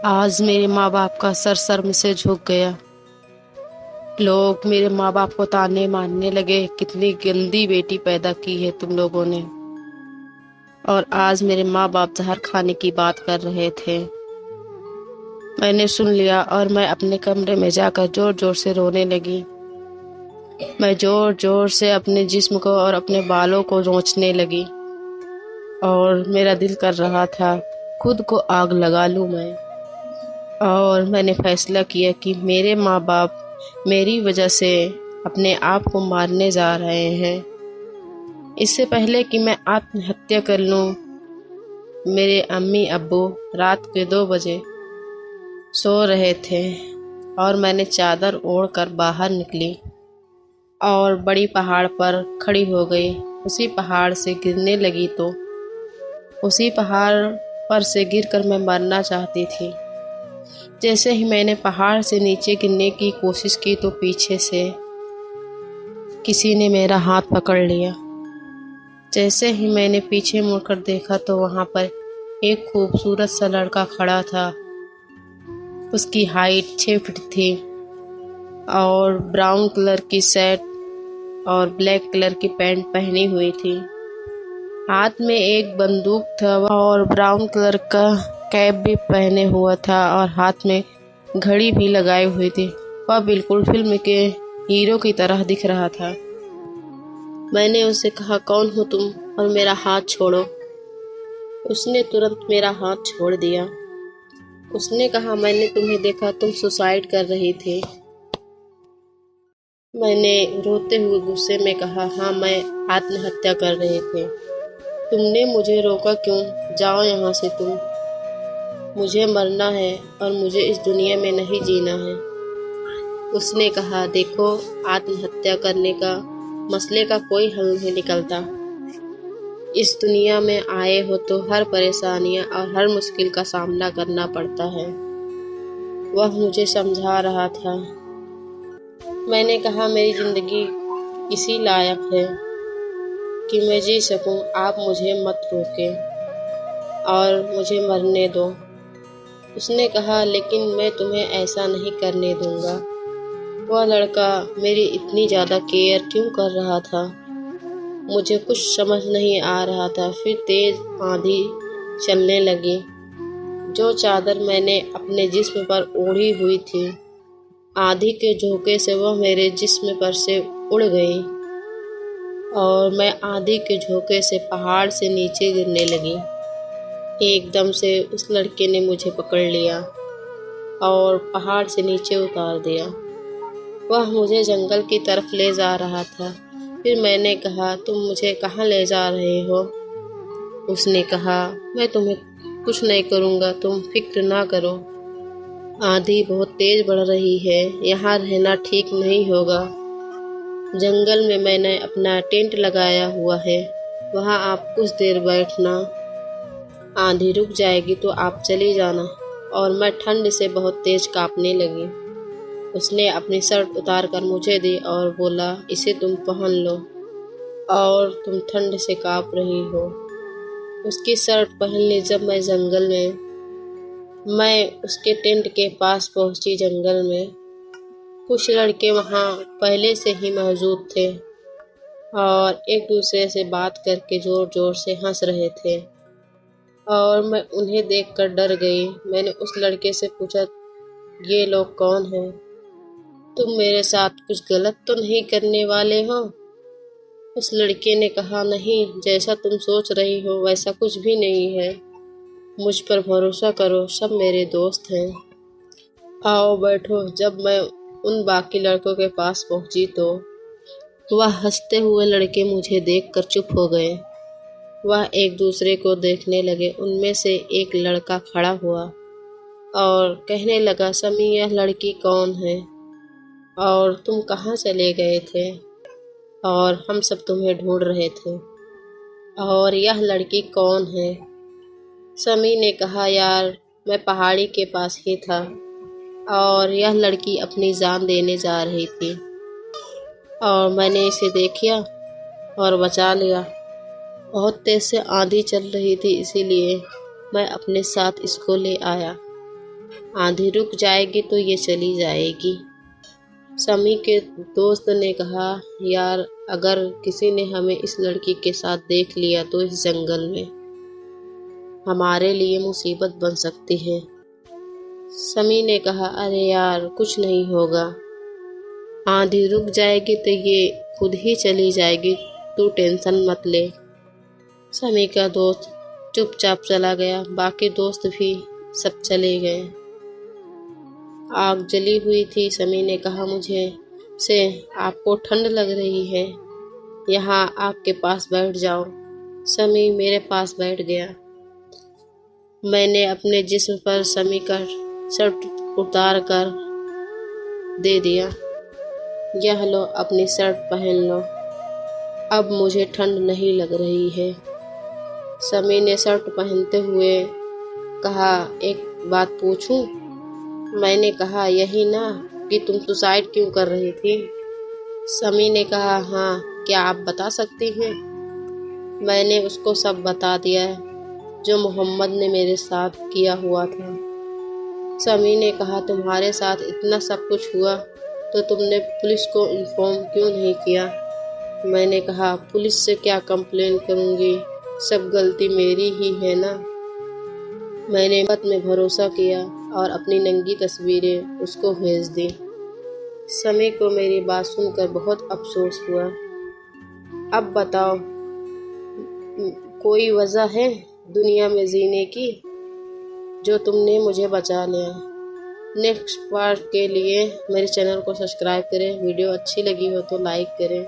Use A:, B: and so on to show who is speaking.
A: आज मेरे माँ बाप का सर शर्म से झुक गया। लोग मेरे माँ बाप को ताने मारने लगे, कितनी गंदी बेटी पैदा की है तुम लोगों ने। और आज मेरे माँ बाप जहर खाने की बात कर रहे थे। मैंने सुन लिया और मैं अपने कमरे में जाकर जोर जोर से रोने लगी। मैं जोर जोर से अपने जिस्म को और अपने बालों को नोचने लगी और मेरा दिल कर रहा था खुद को आग लगा लूं मैं। और मैंने फैसला किया कि मेरे माँ बाप मेरी वजह से अपने आप को मारने जा रहे हैं। इससे पहले कि मैं आत्महत्या कर लूं, मेरे अम्मी अब्बू रात के 2 बजे सो रहे थे और मैंने चादर ओढ़ कर बाहर निकली और बड़ी पहाड़ पर खड़ी हो गई। उसी पहाड़ से गिरने लगी तो उसी पहाड़ पर से गिरकर मैं मरना चाहती थी। जैसे ही मैंने पहाड़ से नीचे गिरने की कोशिश की तो पीछे से किसी ने मेरा हाथ पकड़ लिया। जैसे ही मैंने पीछे मुड़कर देखा तो वहाँ पर एक खूबसूरत सा लड़का खड़ा था। उसकी हाइट 6 फीट थी और ब्राउन कलर की शर्ट और ब्लैक कलर की पैंट पहनी हुई थी। हाथ में एक बंदूक था और ब्राउन कलर का कैप भी पहने हुआ था और हाथ में घड़ी भी लगाई हुई थी। वह बिल्कुल फिल्म के हीरो की तरह दिख रहा था। मैंने उससे कहा, कौन हो तुम और मेरा हाथ छोड़ो। उसने तुरंत मेरा हाथ छोड़ दिया। उसने कहा, मैंने तुम्हें देखा, तुम सुसाइड कर रही थी। मैंने रोते हुए गुस्से में कहा, हाँ मैं आत्महत्या कर रही थी। तुमने मुझे रोका क्यों? जाओ यहाँ से तुम। मुझे मरना है और मुझे इस दुनिया में नहीं जीना है। उसने कहा, देखो, आत्महत्या करने का मसले का कोई हल नहीं निकलता। इस दुनिया में आए हो तो हर परेशानियां और हर मुश्किल का सामना करना पड़ता है। वह मुझे समझा रहा था। मैंने कहा, मेरी जिंदगी इसी लायक है कि मैं जी सकूं। आप मुझे मत रोकें और मुझे मरने दो। उसने कहा, लेकिन मैं तुम्हें ऐसा नहीं करने दूंगा। वह लड़का मेरी इतनी ज़्यादा केयर क्यों कर रहा था, मुझे कुछ समझ नहीं आ रहा था। फिर तेज आंधी चलने लगी। जो चादर मैंने अपने जिस्म पर ओढ़ी हुई थी, आंधी के झोंके से वह मेरे जिस्म पर से उड़ गई और मैं आंधी के झोंके से पहाड़ से नीचे गिरने लगी। एकदम से उस लड़के ने मुझे पकड़ लिया और पहाड़ से नीचे उतार दिया। वह मुझे जंगल की तरफ ले जा रहा था। फिर मैंने कहा, तुम मुझे कहाँ ले जा रहे हो? उसने कहा, मैं तुम्हें कुछ नहीं करूँगा, तुम फिक्र ना करो। आंधी बहुत तेज बढ़ रही है, यहाँ रहना ठीक नहीं होगा। जंगल में मैंने अपना टेंट लगाया हुआ है, वहाँ आप कुछ देर बैठना। आंधी रुक जाएगी तो आप चली जाना। और मैं ठंड से बहुत तेज कांपने लगी। उसने अपनी शर्ट उतार कर मुझे दी और बोला, इसे तुम पहन लो और तुम ठंड से कांप रही हो। उसकी शर्ट पहन ली। जब मैं उसके टेंट के पास पहुंची जंगल में, कुछ लड़के वहां पहले से ही मौजूद थे और एक दूसरे से बात करके जोर जोर से हंस रहे थे और मैं उन्हें देखकर डर गई। मैंने उस लड़के से पूछा, ये लोग कौन हैं? तुम मेरे साथ कुछ गलत तो नहीं करने वाले हो? उस लड़के ने कहा, नहीं, जैसा तुम सोच रही हो वैसा कुछ भी नहीं है। मुझ पर भरोसा करो, सब मेरे दोस्त हैं। आओ बैठो। जब मैं उन बाकी लड़कों के पास पहुंची तो वह हंसते हुए लड़के मुझे देखकर चुप हो गए। वह एक दूसरे को देखने लगे। उनमें से एक लड़का खड़ा हुआ और कहने लगा, समी, यह लड़की कौन है और तुम कहाँ चले गए थे और हम सब तुम्हें ढूंढ रहे थे, और यह लड़की कौन है? समी ने कहा, यार, मैं पहाड़ी के पास ही था और यह लड़की अपनी जान देने जा रही थी और मैंने इसे देखा और बचा लिया। बहुत तेज से आंधी चल रही थी, इसीलिए मैं अपने साथ इसको ले आया। आंधी रुक जाएगी तो ये चली जाएगी। समी के दोस्त ने कहा, यार अगर किसी ने हमें इस लड़की के साथ देख लिया तो इस जंगल में हमारे लिए मुसीबत बन सकती है। समी ने कहा, अरे यार कुछ नहीं होगा, आंधी रुक जाएगी तो ये खुद ही चली जाएगी, तू टेंशन मत ले। समी का दोस्त चुपचाप चला गया, बाकी दोस्त भी सब चले गए। आग जली हुई थी। समी ने कहा, मुझे से आपको ठंड लग रही है, यहाँ आग के पास बैठ जाओ। समी मेरे पास बैठ गया। मैंने अपने जिस्म पर समी का शर्ट उतार कर दे दिया। यह लो अपनी शर्ट पहन लो, अब मुझे ठंड नहीं लग रही है। समी ने शर्ट पहनते हुए कहा, एक बात पूछूं? मैंने कहा, यही ना कि तुम सुसाइड क्यों कर रही थी? समी ने कहा, हाँ, क्या आप बता सकती हैं? मैंने उसको सब बता दिया है जो मोहम्मद ने मेरे साथ किया हुआ था। समी ने कहा, तुम्हारे साथ इतना सब कुछ हुआ तो तुमने पुलिस को इन्फॉर्म क्यों नहीं किया? मैंने कहा, पुलिस से क्या कंप्लेन करूँगी, सब गलती मेरी ही है ना। मैंने बात में भरोसा किया और अपनी नंगी तस्वीरें उसको भेज दी। समी को मेरी बात सुनकर बहुत अफसोस हुआ। अब बताओ, कोई वजह है दुनिया में जीने की जो तुमने मुझे बचा लिया? नेक्स्ट पार्ट के लिए मेरे चैनल को सब्सक्राइब करें। वीडियो अच्छी लगी हो तो लाइक करें।